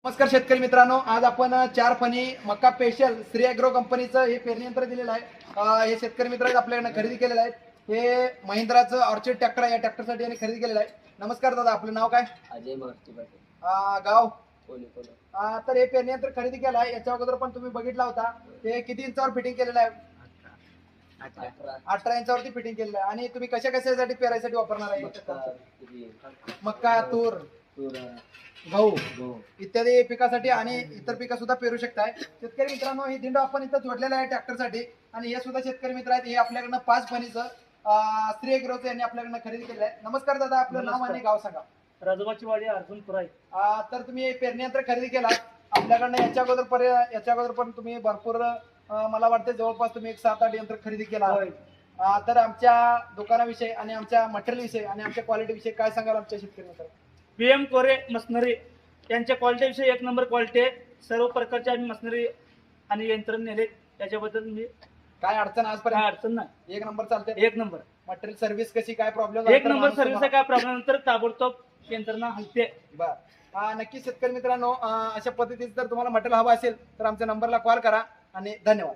नमस्कार शेतकरी मित्रांनो, आज आपण 4 फणी मक्का स्पेशल श्री ॲग्रो कंपनीचं हे पेरणी यंत्र दिलेलं आहे. हे शेतकरी मित्रांनी आपल्याकडे खरेदी केलेलं आहे. हे महिंद्राचं ऑर्चिड ट्रॅक्टर आहे. या ट्रॅक्टरसाठी यांनी खरेदी केलेलं आहे. नमस्कार दादा, आपलं नाव काय? अजय महर्षी पाटील, गाव कोल्हापूर. तर हे पेरणी यंत्र खरेदी केलं आहे. याच्या अगोदर पण तुम्ही बघितला होता. हे किती इंचावर फिटिंग केलेलं आहे? 18 इंचावरती फिटिंग केलेलं आहे. आणि तुम्ही कशासाठी पेरायसाठी वापरणार आहे? मक्का, तूर, गहू इत्यादी पिकासाठी आणि इतर पिकं सुद्धा पेरू शकताय. शेतकरी मित्रांनो, ही दिंड आपण इथं जोडलेलं आहे ट्रॅक्टरसाठी. आणि हे सुद्धा शेतकरी मित्र आहेत. हे आपल्याकडनं 5 फणीचं श्री ॲग्रोचं यांनी आपल्याकडनं खरेदी केलेलं आहे. नमस्कार दादा, आपलं नाव आणि गाव सांगा. राजोबाची वाडी, अर्जुनपूर आहे. तर तुम्ही हे पेरणी यंत्र खरेदी केला आपल्याकडनं. याच्या अगोदर पण तुम्ही भरपूर मला वाटतं जवळपास तुम्ही एक 7-8 यंत्र खरेदी केला. तर आमच्या दुकानाविषयी आणि आमच्या मटेरियल विषयी आणि आमच्या क्वालिटी विषयी काय सांगाल आमच्या शेतकरी मित्र? PM कोरे मशनरी यांच्या क्वालिटी विषयी एक नंबर क्वालिटी आहे. सर्व प्रकारच्या आम्ही मशनरी आणि यंत्र नेले, त्याच्याबद्दल मी काय अडचण काय आजपर्यंत? अडचण नाही, एक नंबर चालते. एक नंबर. मटेरियल सर्व्हिस कशी, काय प्रॉब्लेम? एक नंबर सर्व्हिस आहे. काय प्रॉब्लेम नंतर ताबडतोब यंत्रणा हलते. बर, नक्की शेतकरी मित्रांनो, अशा पद्धतीचं जर तुम्हाला मटेरियल हवं असेल तर आमच्या नंबरला कॉल करा. आणि धन्यवाद.